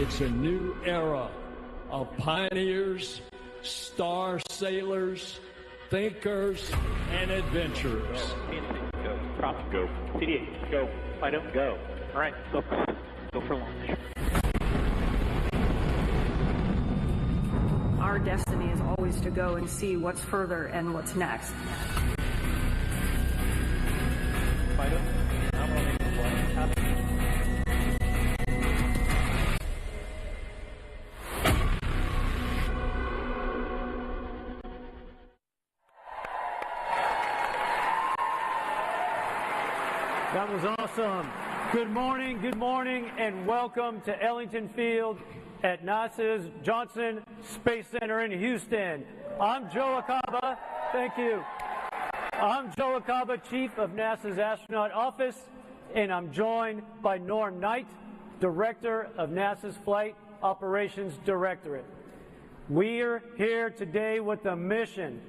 It's a new era of pioneers, star sailors, thinkers, and adventurers. Go. Prop, go. CD8, go. Fido, go. All right, go for launch. Our destiny is always to go and see what's further and what's next. Fido, I'm rolling the flight. Copy. That was awesome. Good morning, and welcome to Ellington Field at NASA's Johnson Space Center in Houston. I'm Joe Acaba. Thank you. I'm Joe Acaba, Chief of NASA's Astronaut Office, and I'm joined by Norm Knight, Director of NASA's Flight Operations Directorate. We're here today with a mission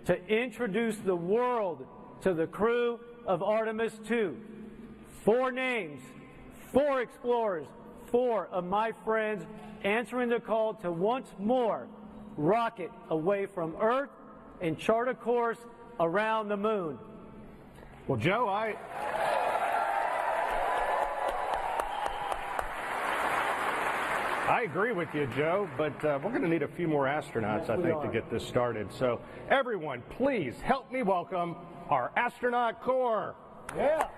to introduce the world to the crew of Artemis II. 4 names, 4 explorers, 4 of my friends answering the call to once more rocket away from Earth and chart a course around the moon. Well, Joe, I agree with you, Joe, but we're going to need a few more astronauts, I think, to get this started. So, everyone, please help me welcome our astronaut corps. Yeah.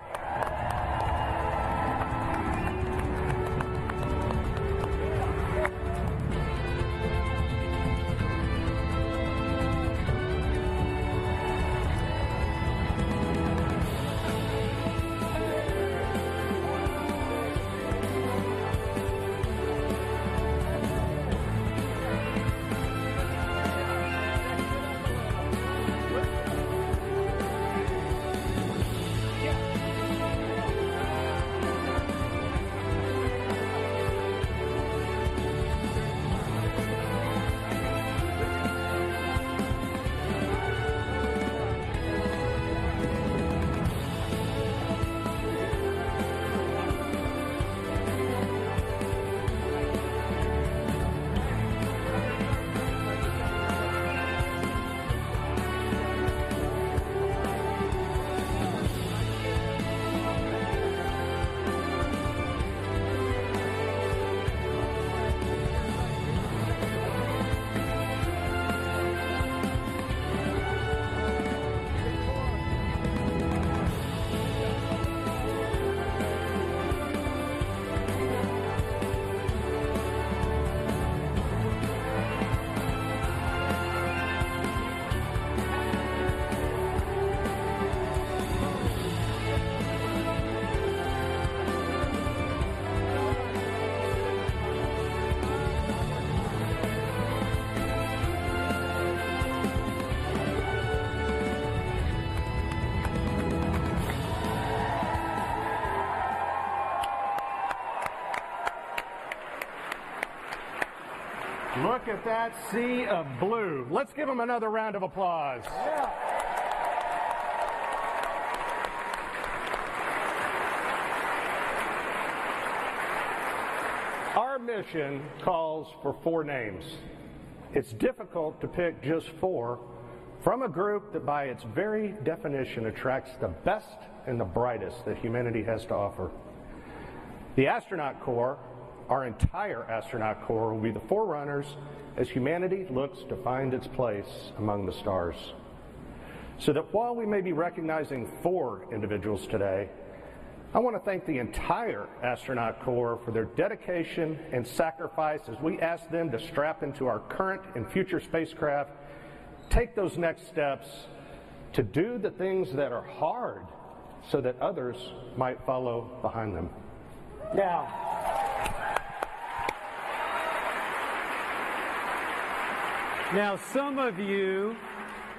Look at that sea of blue. Let's give them another round of applause. Yeah. Our mission calls for 4 names. It's difficult to pick just 4 from a group that by its very definition attracts the best and the brightest that humanity has to offer. The Astronaut Corps, our entire Astronaut Corps, will be the forerunners as humanity looks to find its place among the stars. So that while we may be recognizing 4 individuals today, I want to thank the entire Astronaut Corps for their dedication and sacrifice as we ask them to strap into our current and future spacecraft, take those next steps to do the things that are hard so that others might follow behind them. Now, some of you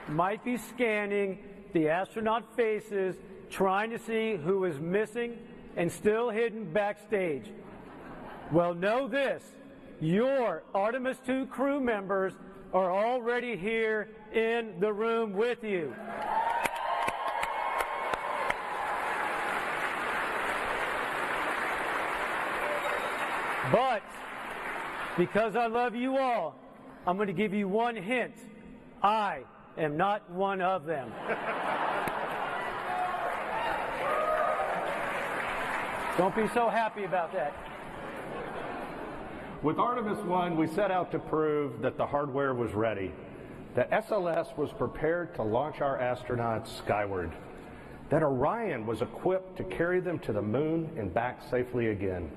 might be scanning the astronaut faces, trying to see who is missing and still hidden backstage. Well, know this: your Artemis II crew members are already here in the room with you. Because I love you all, I'm going to give you one hint. I am not one of them. Don't be so happy about that. With Artemis I, we set out to prove that the hardware was ready, that SLS was prepared to launch our astronauts skyward, that Orion was equipped to carry them to the moon and back safely again.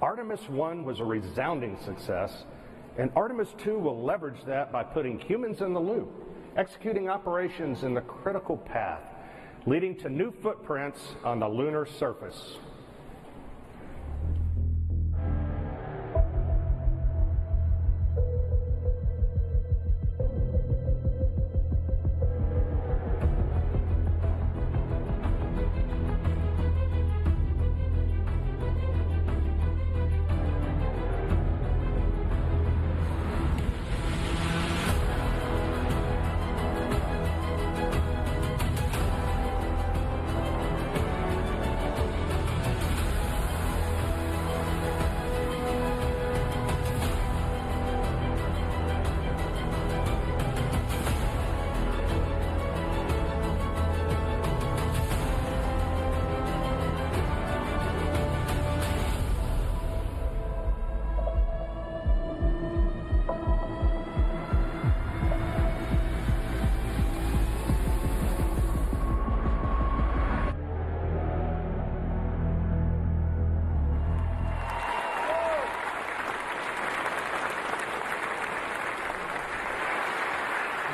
Artemis I was a resounding success, and Artemis II will leverage that by putting humans in the loop, executing operations in the critical path, leading to new footprints on the lunar surface.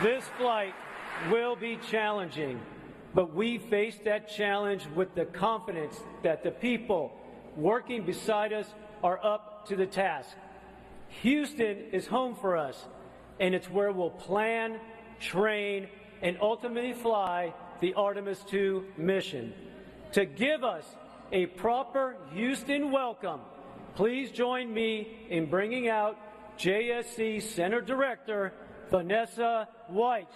This flight will be challenging, but we face that challenge with the confidence that the people working beside us are up to the task. Houston is home for us, and it's where we'll plan, train, and ultimately fly the Artemis II mission. To give us a proper Houston welcome, please join me in bringing out JSC Center Director Vanessa White.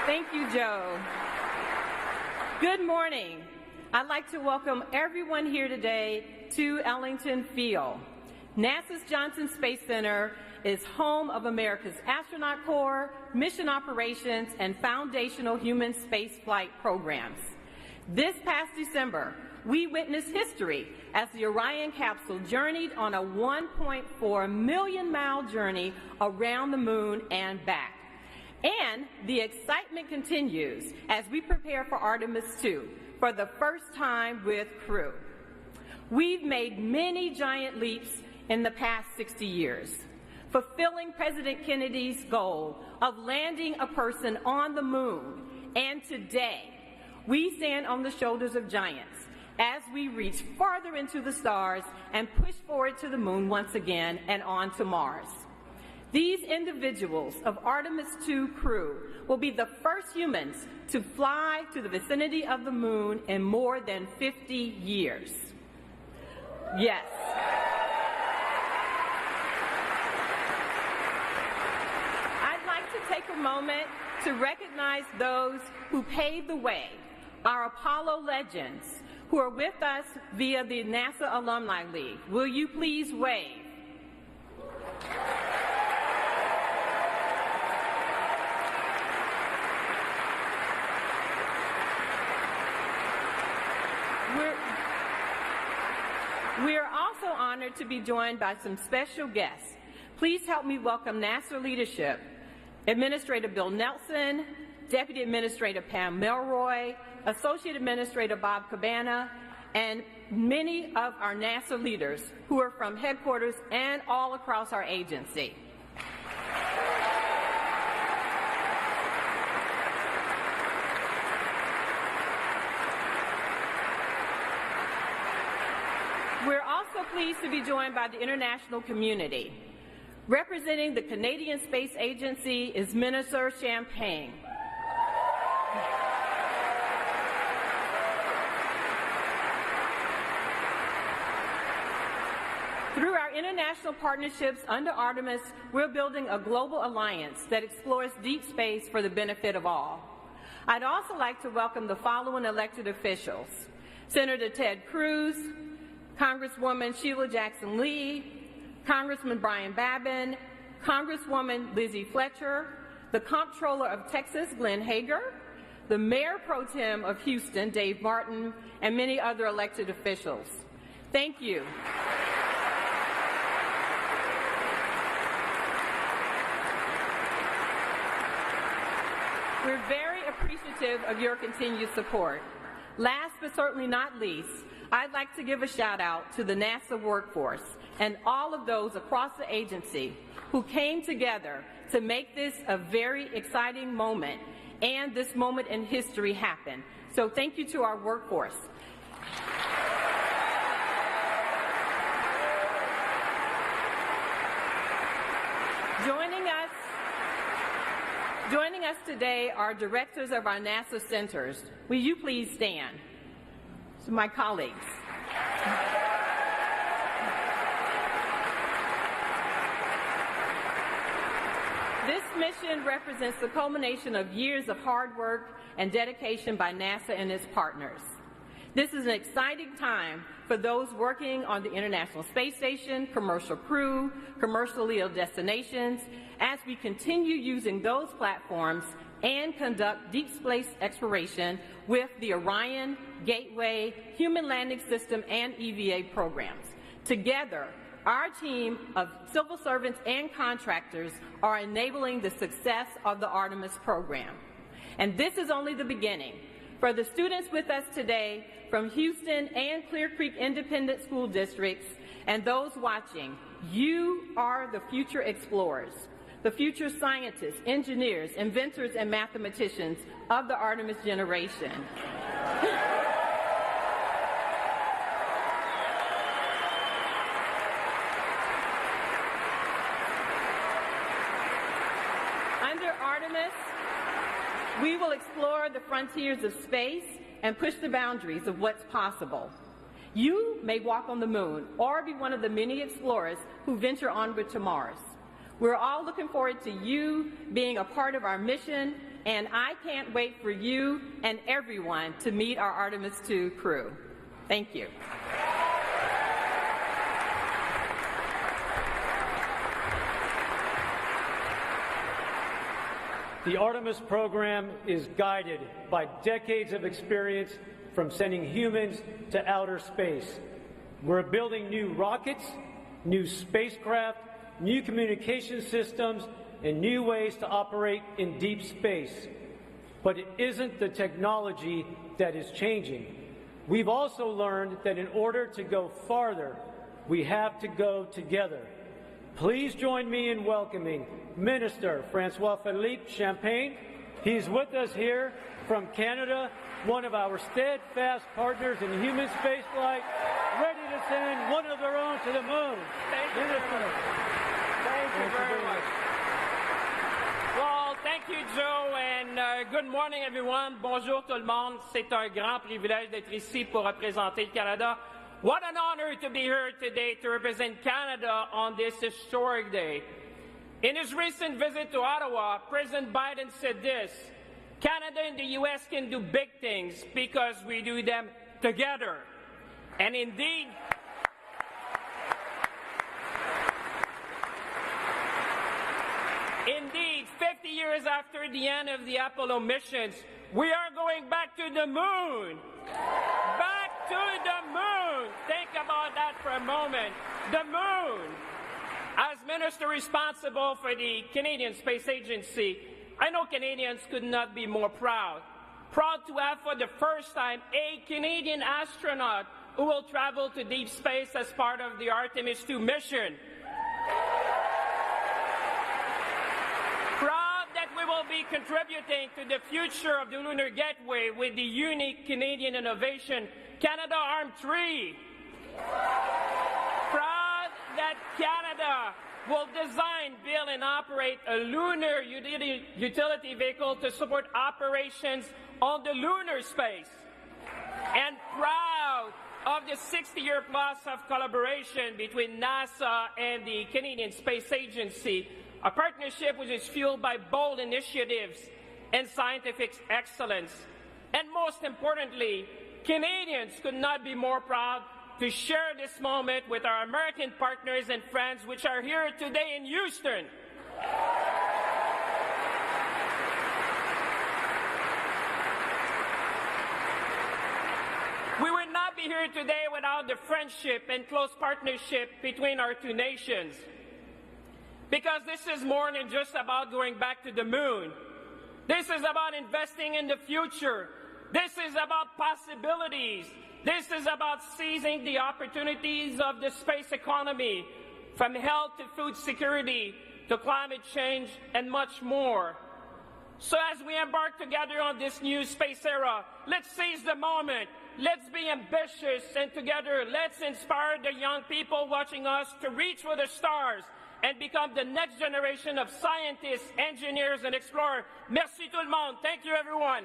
Thank you, Joe. Good morning. I'd like to welcome everyone here today to Ellington Field. NASA's Johnson Space Center is home of America's Astronaut Corps, mission operations, and foundational human spaceflight programs. This past December, we witnessed history as the Orion capsule journeyed on a 1.4 million-mile journey around the moon and back. And the excitement continues as we prepare for Artemis II for the first time with crew. We've made many giant leaps in the past 60 years, fulfilling President Kennedy's goal of landing a person on the moon. And today, we stand on the shoulders of giants as we reach farther into the stars and push forward to the moon once again and on to Mars. These individuals of Artemis II crew will be the first humans to fly to the vicinity of the moon in more than 50 years. Yes. I'd like to take a moment to recognize those who paved the way, our Apollo legends, who are with us via the NASA Alumni League. Will you please wave? We are also honored to be joined by some special guests. Please help me welcome NASA leadership, Administrator Bill Nelson, Deputy Administrator Pam Melroy, Associate Administrator Bob Cabana, and many of our NASA leaders who are from headquarters and all across our agency. We're also pleased to be joined by the international community. Representing the Canadian Space Agency is Minister Champagne. Through our our international partnerships under Artemis, we're building a global alliance that explores deep space for the benefit of all. I'd also like to welcome the following elected officials: Senator Ted Cruz, Congresswoman Sheila Jackson-Lee, Congressman Brian Babin, Congresswoman Lizzie Fletcher, the Comptroller of Texas, Glenn Hager, the Mayor Pro Tem of Houston, Dave Martin, and many other elected officials. Thank you. We're very appreciative of your continued support. Last but certainly not least, I'd like to give a shout out to the NASA workforce and all of those across the agency who came together to make this a very exciting moment and this moment in history happen. So thank you to our workforce. Joining us today are directors of our NASA centers. Will you please stand? So my colleagues. This mission represents the culmination of years of hard work and dedication by NASA and its partners. This is an exciting time for those working on the International Space Station, commercial crew, commercial LEO destinations, as we continue using those platforms and conduct deep space exploration with the Orion, Gateway, Human Landing System, and EVA programs. Together, our team of civil servants and contractors are enabling the success of the Artemis program. And this is only the beginning. For the students with us today from Houston and Clear Creek Independent School Districts and those watching, you are the future explorers, the future scientists, engineers, inventors, and mathematicians of the Artemis generation. Under Artemis, we will explore the frontiers of space and push the boundaries of what's possible. You may walk on the moon or be one of the many explorers who venture onward to Mars. We're all looking forward to you being a part of our mission, and I can't wait for you and everyone to meet our Artemis II crew. Thank you. The Artemis program is guided by decades of experience from sending humans to outer space. We're building new rockets, new spacecraft, new communication systems, and new ways to operate in deep space. But it isn't the technology that is changing. We've also learned that in order to go farther, we have to go together. Please join me in welcoming Minister Francois-Philippe Champagne. He's with us here from Canada, one of our steadfast partners in human spaceflight, ready to send one of their own to the moon. Thank you very much. Well, thank you, Joe, and good morning, everyone. Bonjour tout le monde. C'est un grand privilège d'être ici pour représenter le Canada. What an honor to be here today to represent Canada on this historic day. In his recent visit to Ottawa, President Biden said this: Canada and the U.S. can do big things because we do them together. And indeed, 50 years after the end of the Apollo missions, we are going back to the moon. Back to the moon. Think about that for a moment. The moon. As minister responsible for the Canadian Space Agency, I know Canadians could not be more proud. Proud to have for the first time a Canadian astronaut who will travel to deep space as part of the Artemis II mission. Proud that we will be contributing to the future of the Lunar Gateway with the unique Canadian innovation, Canadarm3. Proud that Canada will design, build, and operate a lunar utility vehicle to support operations on the lunar space. And proud of of the 60-year plus of collaboration between NASA and the Canadian Space Agency, a partnership which is fueled by bold initiatives and scientific excellence. And most importantly, Canadians could not be more proud to share this moment with our American partners and friends which are here today in Houston. We would not be here today without the friendship and close partnership between our two nations. Because this is more than just about going back to the moon. This is about investing in the future. This is about possibilities. This is about seizing the opportunities of the space economy, from health to food security to climate change and much more. So as we embark together on this new space era, let's seize the moment. Let's be ambitious, and together let's inspire the young people watching us to reach for the stars and become the next generation of scientists, engineers, and explorers. Merci tout le monde. Thank you, everyone.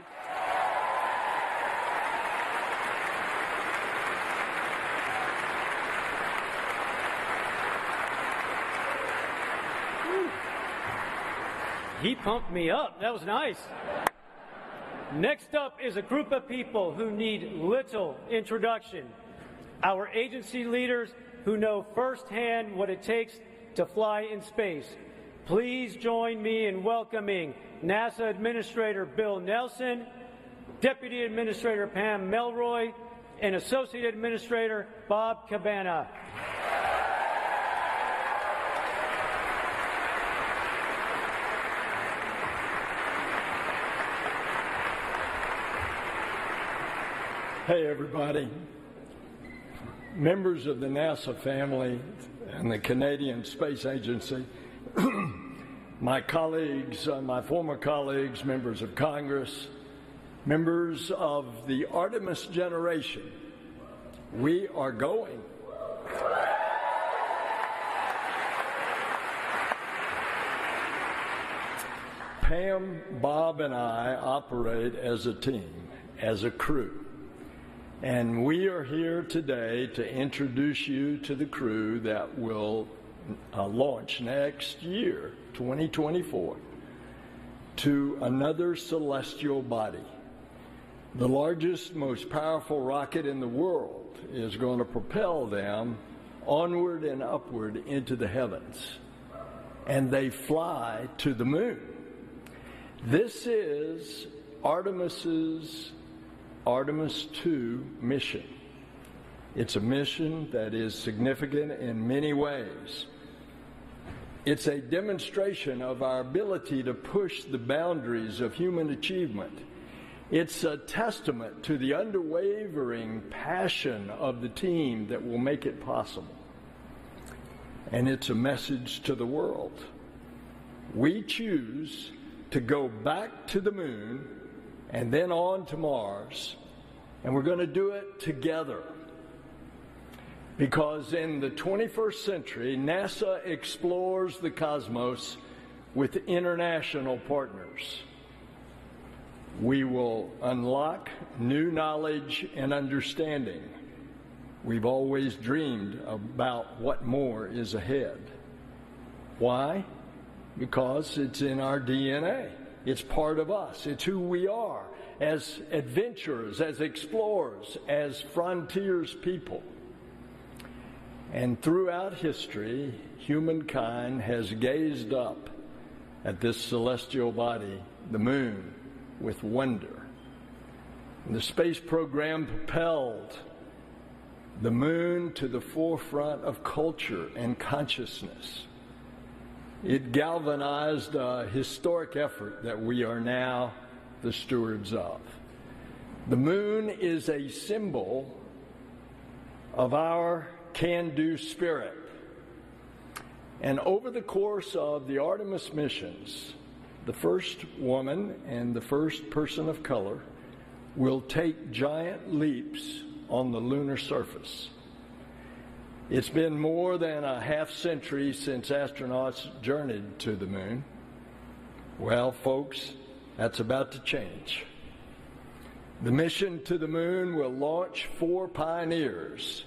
He pumped me up. That was nice. Next up is a group of people who need little introduction. Our agency leaders who know firsthand what it takes to fly in space. Please join me in welcoming NASA Administrator Bill Nelson, Deputy Administrator Pam Melroy, and Associate Administrator Bob Cabana. Hey, everybody. Members of the NASA family and the Canadian Space Agency, my colleagues, my former colleagues, members of Congress, members of the Artemis generation, we are going. Pam, Bob, and I operate as a team, as a crew. And we are here today to introduce you to the crew that will launch next year, 2024, to another celestial body. The largest, most powerful rocket in the world is going to propel them onward and upward into the heavens. And they fly to the moon. This is Artemis II Mission. It's a mission that is significant in many ways. It's a demonstration of our ability to push the boundaries of human achievement. It's a testament to the unwavering passion of the team that will make it possible. And it's a message to the world. We choose to go back to the moon and then on to Mars, and we're going to do it together. Because in the 21st century, NASA explores the cosmos with international partners. We will unlock new knowledge and understanding. We've always dreamed about what more is ahead. Why? Because it's in our DNA. It's part of us. It's who we are as adventurers, as explorers, as frontiers people. And throughout history, humankind has gazed up at this celestial body, the moon, with wonder. And the space program propelled the moon to the forefront of culture and consciousness. It galvanized a historic effort that we are now the stewards of. The moon is a symbol of our can-do spirit. And over the course of the Artemis missions, the first woman and the first person of color will take giant leaps on the lunar surface. It's been more than a half century since astronauts journeyed to the moon. Well, folks, that's about to change. The mission to the moon will launch 4 pioneers,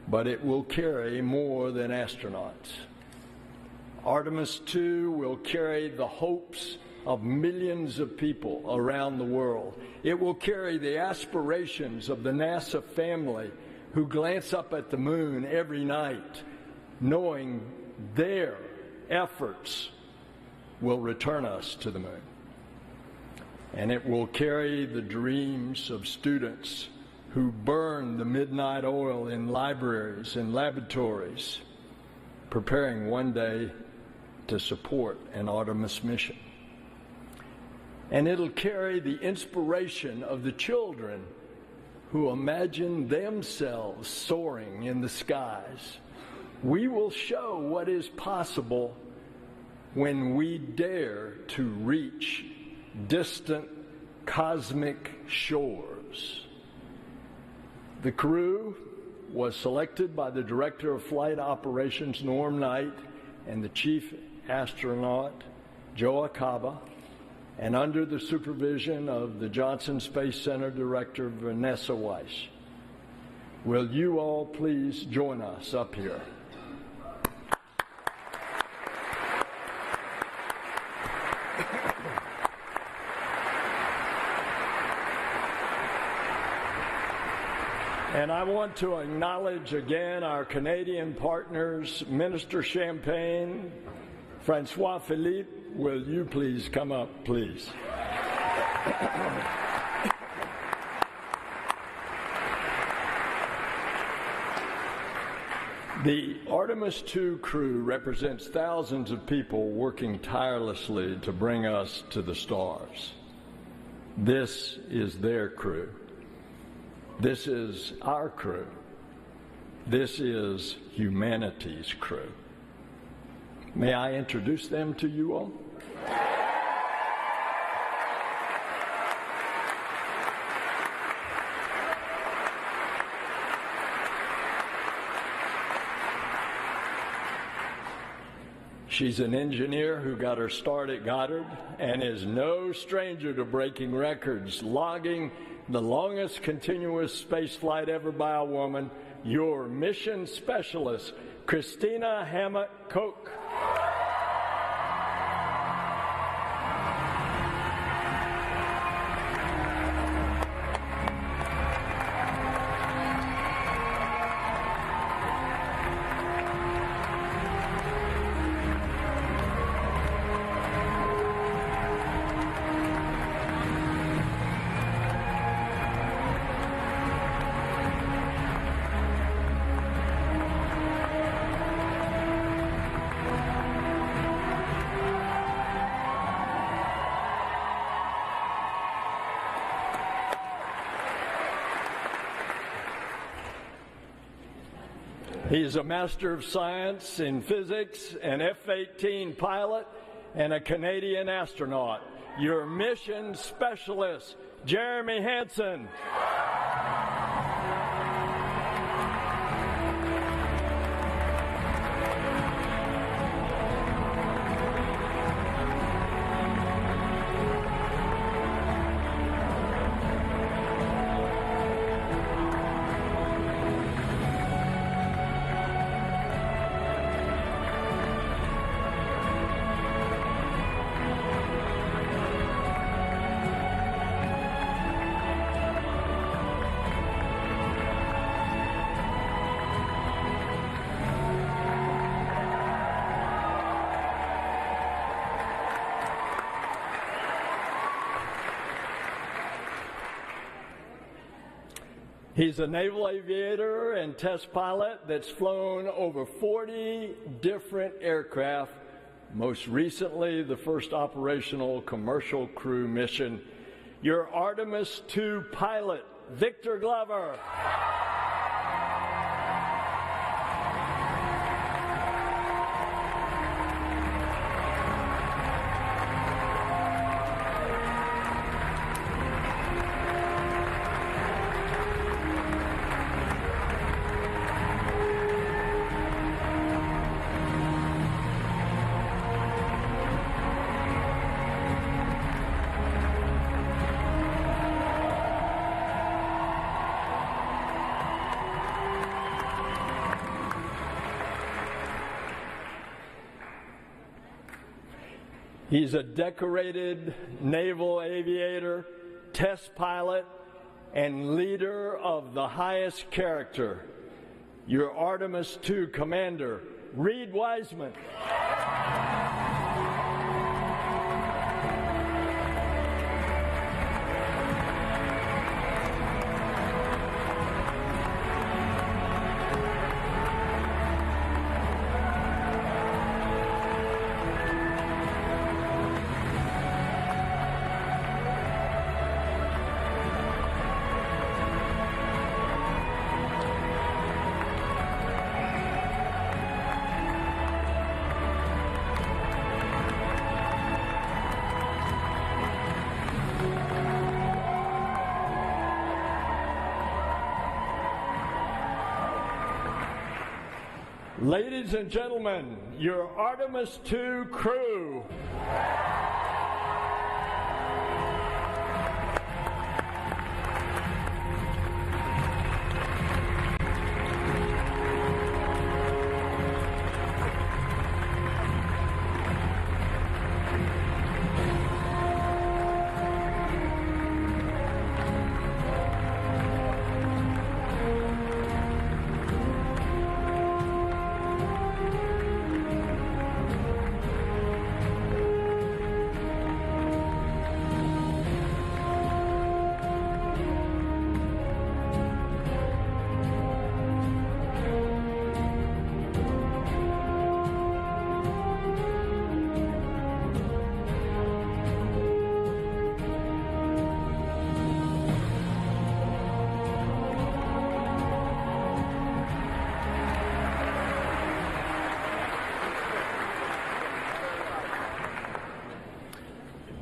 but it will carry more than astronauts. Artemis II will carry the hopes of millions of people around the world. It will carry the aspirations of the NASA family who glance up at the moon every night, knowing their efforts will return us to the moon. And it will carry the dreams of students who burn the midnight oil in libraries and laboratories, preparing one day to support an Artemis mission. And it'll carry the inspiration of the children who imagine themselves soaring in the skies. We will show what is possible when we dare to reach distant cosmic shores. The crew was selected by the Director of Flight Operations, Norm Knight, and the Chief Astronaut, Joe Acaba, and under the supervision of the Johnson Space Center Director, Vanessa Weiss. Will you all please join us up here? And I want to acknowledge again our Canadian partners, Minister Champagne, Francois Philippe. Will you please come up, please? The Artemis II crew represents thousands of people working tirelessly to bring us to the stars. This is their crew. This is our crew. This is humanity's crew. May I introduce them to you all? She's an engineer who got her start at Goddard and is no stranger to breaking records, logging the longest continuous space flight ever by a woman, your mission specialist, Christina Hammett-Koch. He's a Master of Science in Physics, an F-18 pilot, and a Canadian astronaut. Your mission specialist, Jeremy Hansen. He's a naval aviator and test pilot that's flown over 40 different aircraft, most recently the first operational commercial crew mission. Your Artemis II pilot, Victor Glover. He's a decorated naval aviator, test pilot, and leader of the highest character, your Artemis II commander, Reed Wiseman. Ladies and gentlemen, your Artemis II crew.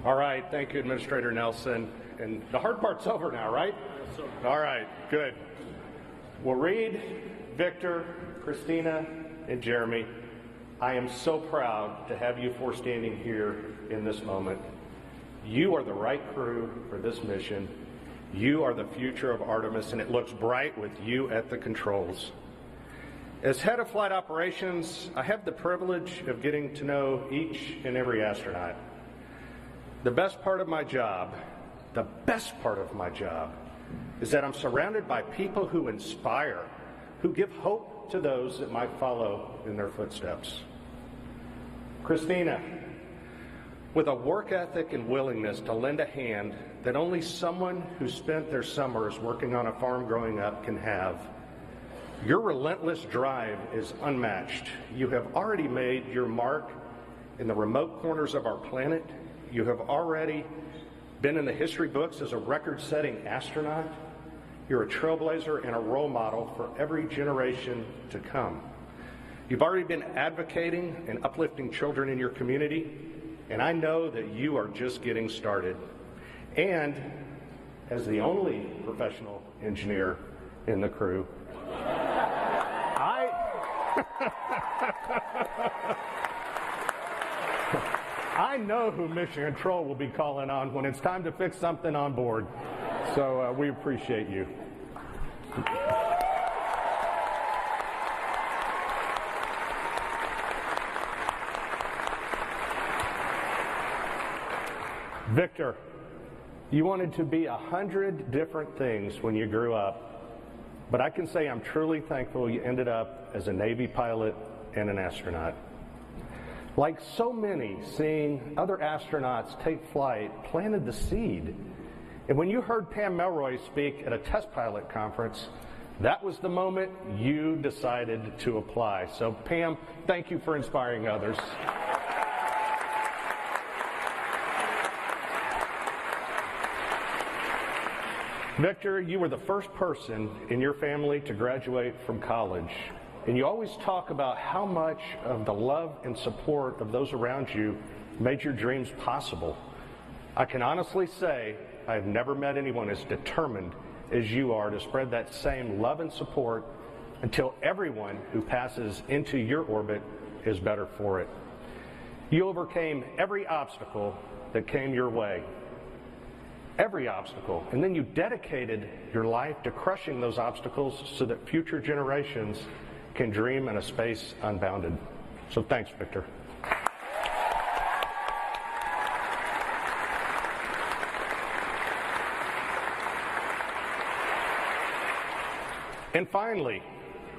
All right, thank you, Administrator Nelson. And the hard part's over now, right? Yes, sir. All right, good. Well, Reed, Victor, Christina, and Jeremy, I am so proud to have you four standing here in this moment. You are the right crew for this mission. You are the future of Artemis, and it looks bright with you at the controls. As head of flight operations, I have the privilege of getting to know each and every astronaut. The best part of my job is that I'm surrounded by people who inspire, who give hope to those that might follow in their footsteps. Christina, with a work ethic and willingness to lend a hand that only someone who spent their summers working on a farm growing up can have, your relentless drive is unmatched. You have already made your mark in the remote corners of our planet. You have already been in the history books as a record-setting astronaut. You're a trailblazer and a role model for every generation to come. You've already been advocating and uplifting children in your community, and I know that you are just getting started. And as the only professional engineer in the crew, I know who Mission Control will be calling on when it's time to fix something on board. So we appreciate you. Victor, you wanted to be 100 different things when you grew up, but I can say I'm truly thankful you ended up as a Navy pilot and an astronaut. Like so many, seeing other astronauts take flight planted the seed. And when you heard Pam Melroy speak at a test pilot conference, that was the moment you decided to apply. So Pam, thank you for inspiring others. Victor, you were the first person in your family to graduate from college. And you always talk about how much of the love and support of those around you made your dreams possible. I can honestly say I've never met anyone as determined as you are to spread that same love and support until everyone who passes into your orbit is better for it. You overcame every obstacle that came your way. Every obstacle. And then you dedicated your life to crushing those obstacles so that future generations can dream in a space unbounded. So thanks, Victor. And finally,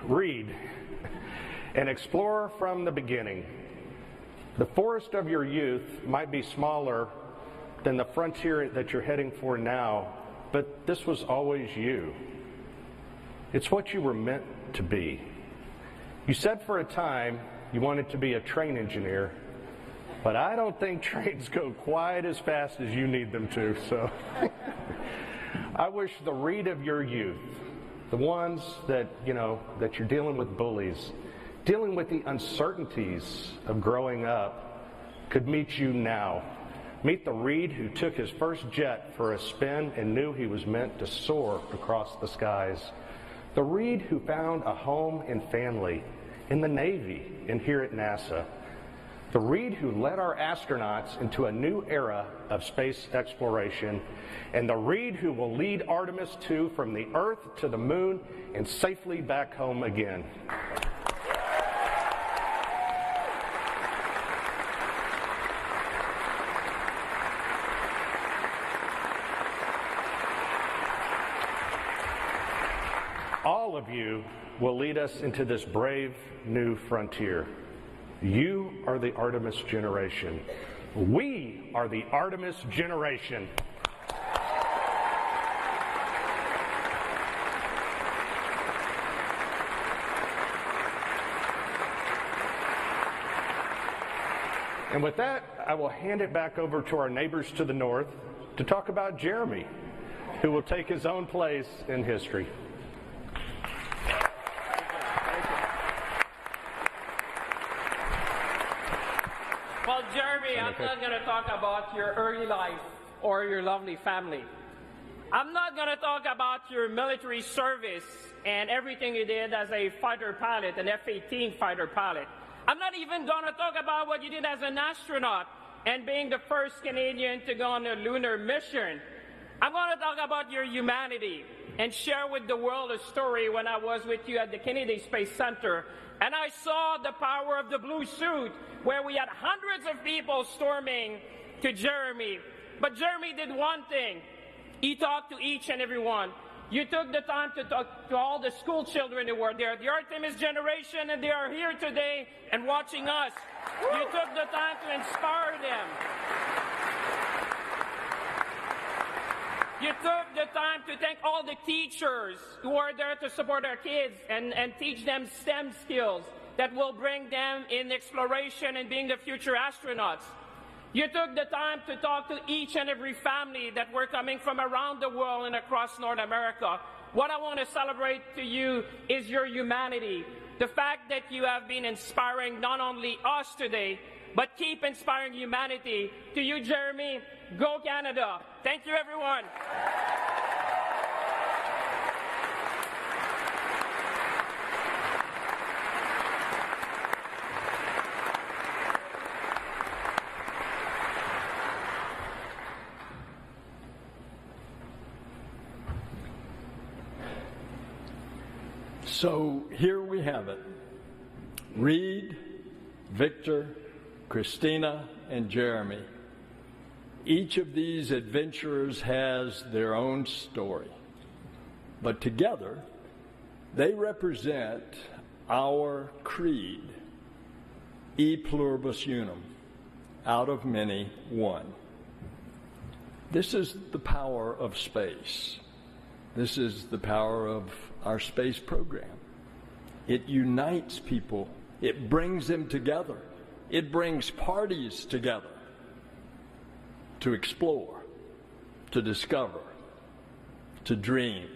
read and explore from the beginning. The forest of your youth might be smaller than the frontier that you're heading for now, but this was always you. It's what you were meant to be. You said for a time you wanted to be a train engineer, but I don't think trains go quite as fast as you need them to, so I wish the Reed of your youth, the ones that, that you're dealing with bullies, dealing with the uncertainties of growing up, could meet you now. Meet the Reed who took his first jet for a spin and knew he was meant to soar across the skies. The Reed who found a home and family in the Navy and here at NASA. The Reed who led our astronauts into a new era of space exploration. And the Reed who will lead Artemis II from the Earth to the Moon and safely back home again. All of you will lead us into this brave new frontier. You are the Artemis generation. We are the Artemis generation. And with that, I will hand it back over to our neighbors to the north to talk about Jeremy, who will take his own place in history. Well, Jeremy, I'm not going to talk about your early life or your lovely family. I'm not going to talk about your military service and everything you did as a fighter pilot, an F-18 fighter pilot. I'm not even going to talk about what you did as an astronaut and being the first Canadian to go on a lunar mission. I'm going to talk about your humanity and share with the world a story when I was with you at the Kennedy Space Center and I saw the power of the blue suit where we had hundreds of people storming to Jeremy. But Jeremy did one thing. He talked to each and every one. You took the time to talk to all the school children who were there, the Artemis generation, and they are here today and watching us. You took the time to inspire them. You took the time to thank all the teachers who are there to support our kids and teach them STEM skills that will bring them in exploration and being the future astronauts. You took the time to talk to each and every family that were coming from around the world and across North America. What I want to celebrate to you is your humanity. The fact that you have been inspiring not only us today, but keep inspiring humanity. To you, Jeremy, go Canada. Thank you, everyone. So here we have it. Reed, Victor, Christina, and Jeremy. Each of these adventurers has their own story. But together, they represent our creed, e pluribus unum, out of many, one. This is the power of space. This is the power of our space program. It unites people. It brings them together. It brings parties together to explore, to discover, to dream.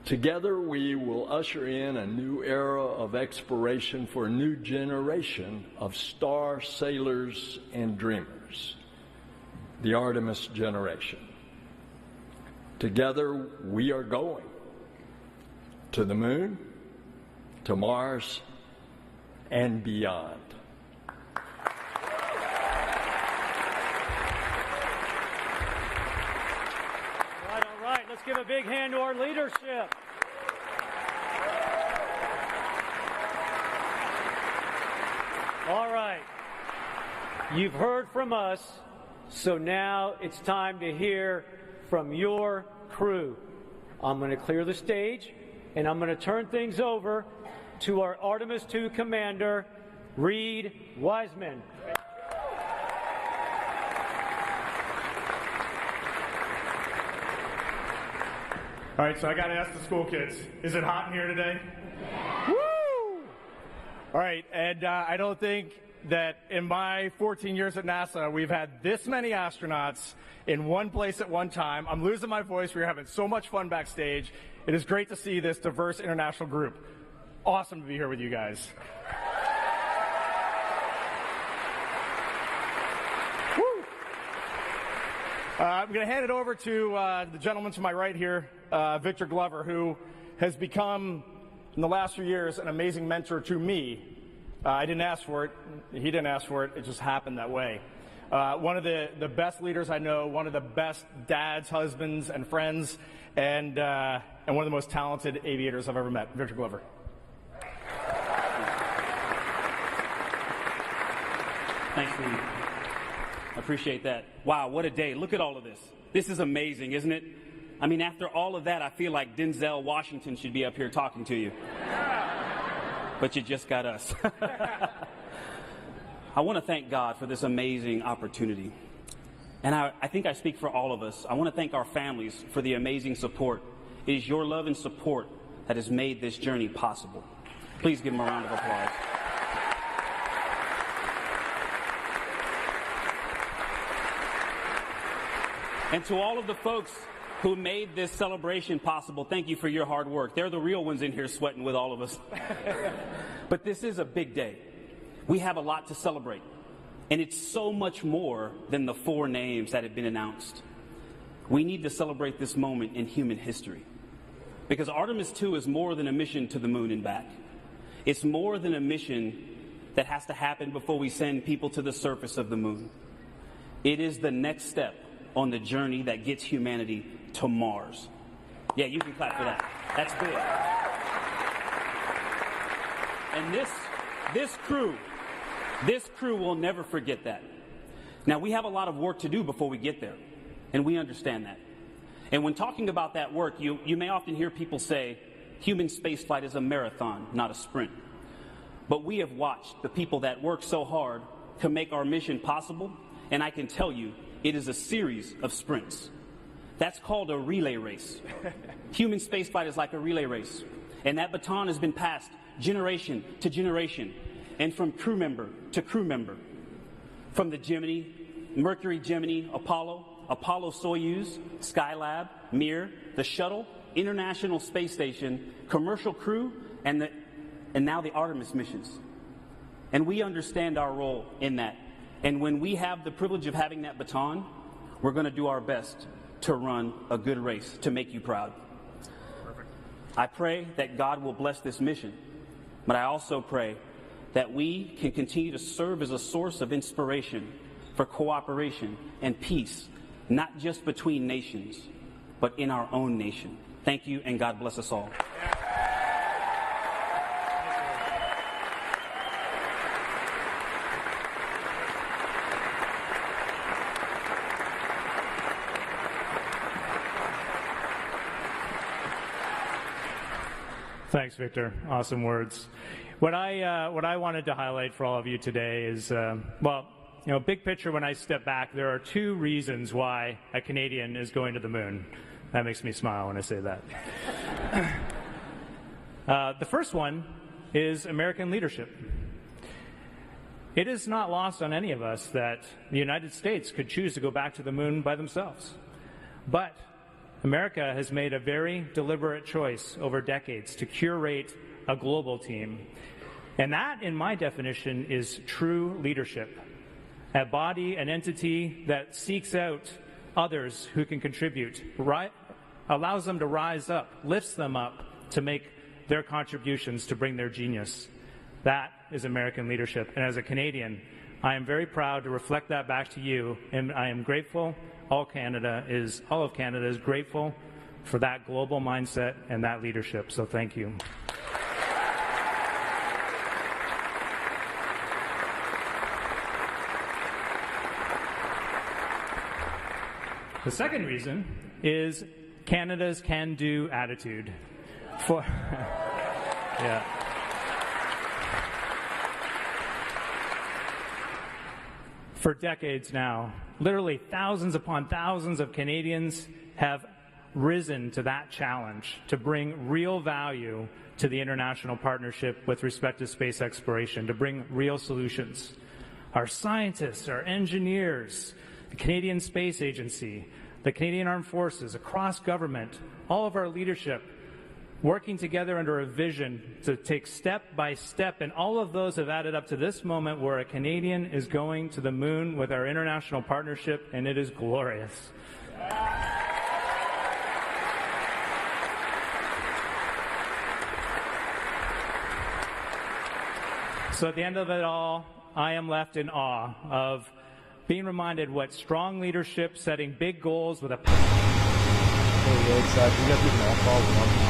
Together we will usher in a new era of exploration for a new generation of star sailors and dreamers, the Artemis generation. Together we are going to the moon, to Mars, and beyond. All right, let's give a big hand to our leadership. All right, you've heard from us, so now it's time to hear from your crew. I'm going to clear the stage, and I'm going to turn things over to our Artemis II commander, Reed Wiseman. All right, so I got to ask the school kids, is it hot in here today? Woo! All right, and I don't think that in my 14 years at NASA, we've had this many astronauts in one place at one time. I'm losing my voice. We're having so much fun backstage. It is great to see this diverse international group. Awesome to be here with you guys. Woo! I'm going to hand it over to the gentleman to my right here, Victor Glover, who has become, in the last few years, an amazing mentor to me. I didn't ask for it. He didn't ask for it. It just happened that way. One of the best leaders I know, one of the best dads, husbands, and friends, and one of the most talented aviators I've ever met. Victor Glover. Thanks, Lee. I appreciate that. Wow, what a day. Look at all of this. This is amazing, isn't it? I mean, after all of that, I feel like Denzel Washington should be up here talking to you. But you just got us. I want to thank God for this amazing opportunity. And I think I speak for all of us. I want to thank our families for the amazing support. It is your love and support that has made this journey possible. Please give them a round of applause. And to all of the folks who made this celebration possible, thank you for your hard work. They're the real ones in here sweating with all of us. But this is a big day. We have a lot to celebrate. And it's so much more than the 4 names that have been announced. We need to celebrate this moment in human history. Because Artemis II is more than a mission to the moon and back. It's more than a mission that has to happen before we send people to the surface of the moon. It is the next step on the journey that gets humanity to Mars. Yeah, you can clap for that. That's big. And this crew will never forget that. Now, we have a lot of work to do before we get there, and we understand that. And when talking about that work, you may often hear people say, human spaceflight is a marathon, not a sprint. But we have watched the people that work so hard to make our mission possible, and I can tell you, it is a series of sprints. That's called a relay race. Human spaceflight is like a relay race. And that baton has been passed generation to generation, and from crew member to crew member. From the Gemini, Mercury, Gemini, Apollo, Soyuz, Skylab, Mir, the Shuttle, International Space Station, commercial crew, and now the Artemis missions. And we understand our role in that. And when we have the privilege of having that baton, we're going to do our best to run a good race to make you proud. Perfect. I pray that God will bless this mission, but I also pray that we can continue to serve as a source of inspiration for cooperation and peace, not just between nations, but in our own nation. Thank you, and God bless us all. Thanks, Victor. Awesome words. What I wanted to highlight for all of you today is, big picture, when I step back, there are 2 reasons why a Canadian is going to the moon. That makes me smile when I say that. The first one is American leadership. It is not lost on any of us that the United States could choose to go back to the moon by themselves. But America has made a very deliberate choice over decades to curate a global team. And that, in my definition, is true leadership. A body, an entity that seeks out others who can contribute, allows them to rise up, lifts them up to make their contributions to bring their genius. That is American leadership. And as a Canadian, I am very proud to reflect that back to you, and I am grateful. All of Canada is grateful for that global mindset and that leadership. So thank you. The second reason is Canada's can-do attitude. Yeah. For decades now, literally thousands upon thousands of Canadians have risen to that challenge to bring real value to the international partnership with respect to space exploration, to bring real solutions. Our scientists, our engineers, the Canadian Space Agency, the Canadian Armed Forces, across government, all of our leadership working together under a vision to take step by step, and all of those have added up to this moment where a Canadian is going to the moon with our international partnership, and it is glorious. So at the end of it all, I am left in awe of being reminded what strong leadership, setting big goals with a... Hey, it's, we got these all calls.